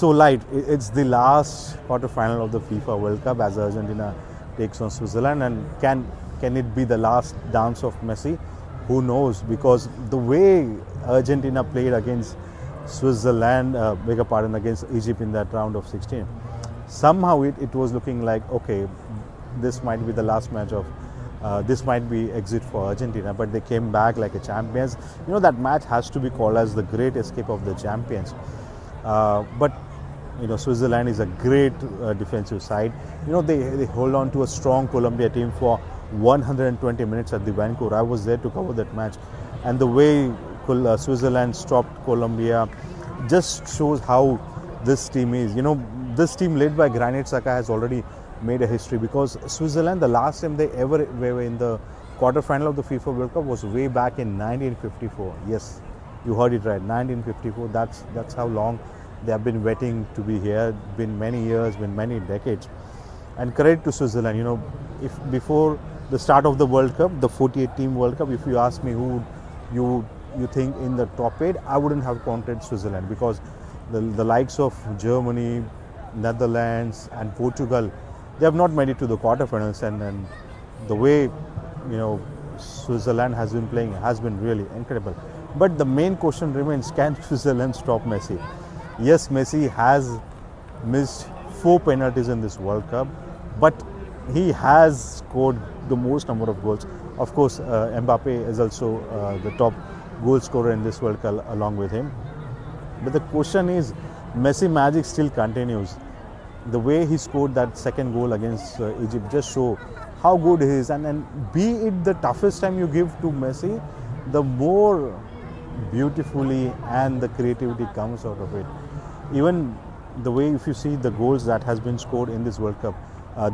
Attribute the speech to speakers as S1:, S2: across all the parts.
S1: so light. It's the last quarter-final of the FIFA World Cup as Argentina takes on Switzerland, and can it be the last dance of Messi? Who knows? Because the way Argentina played against Switzerland, against Egypt in that round of 16, somehow it was looking like, okay, this might be the last match of, this might be exit for Argentina, but they came back like a champions. You know, that match has to be called as the great escape of the champions. But you know, Switzerland is a great defensive side. You know, they hold on to a strong Colombia team for 120 minutes at the Vancouver. I was there to cover that match, and the way Switzerland stopped Colombia just shows how this team is. You know, this team led by Granit Xhaka has already made a history, because Switzerland, the last time they ever were in the quarterfinal of the FIFA World Cup was way back in 1954. Yes, you heard it right, 1954. That's how long they have been waiting to be here. Been many years, been many decades. And credit to Switzerland. You know, if before the start of the World Cup, the 48-team World Cup, if you ask me who you think in the top 8, I wouldn't have counted Switzerland, because the likes of Germany, Netherlands and Portugal, they have not made it to the quarterfinals, and the way, you know, Switzerland has been playing has been really incredible. But the main question remains, can Switzerland stop Messi? Yes, Messi has missed 4 penalties in this World Cup, but he has scored the most number of goals. Of course, Mbappe is also the top goal scorer in this World Cup along with him. But the question is, Messi magic still continues. The way he scored that second goal against Egypt just show how good he is, and be it the toughest time you give to Messi, the more beautifully and the creativity comes out of it. Even the way, if you see the goals that has been scored in this World Cup,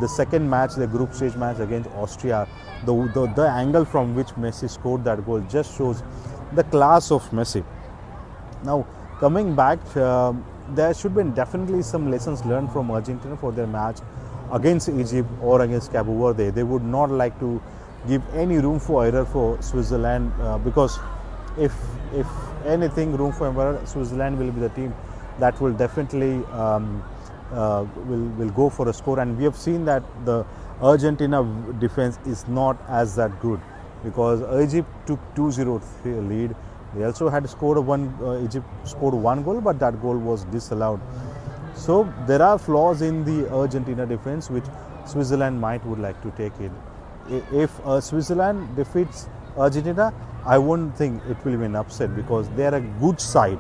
S1: the second match, the group stage match against Austria, the angle from which Messi scored that goal just shows the class of Messi. Now, coming back, there should be definitely some lessons learned from Argentina for their match against Egypt or against Cabo Verde. They would not like to give any room for error for Switzerland, because if anything room for error, Switzerland will be the team that will definitely will go for a score. And we have seen that the Argentina defense is not as that good, because Egypt took 2-0 lead. They also had scored Egypt scored 1 goal, but that goal was disallowed. So there are flaws in the Argentina defense which Switzerland would like to take in. If Switzerland defeats Argentina, I won't think it will be an upset, because they are a good side.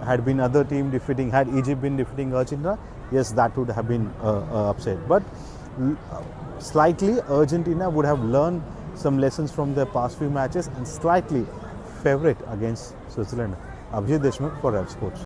S1: Had Egypt been defeating Argentina, yes, that would have been upset. But slightly Argentina would have learned some lessons from their past few matches and slightly favorite against Switzerland. Abhijit Deshmukh for Revsportz.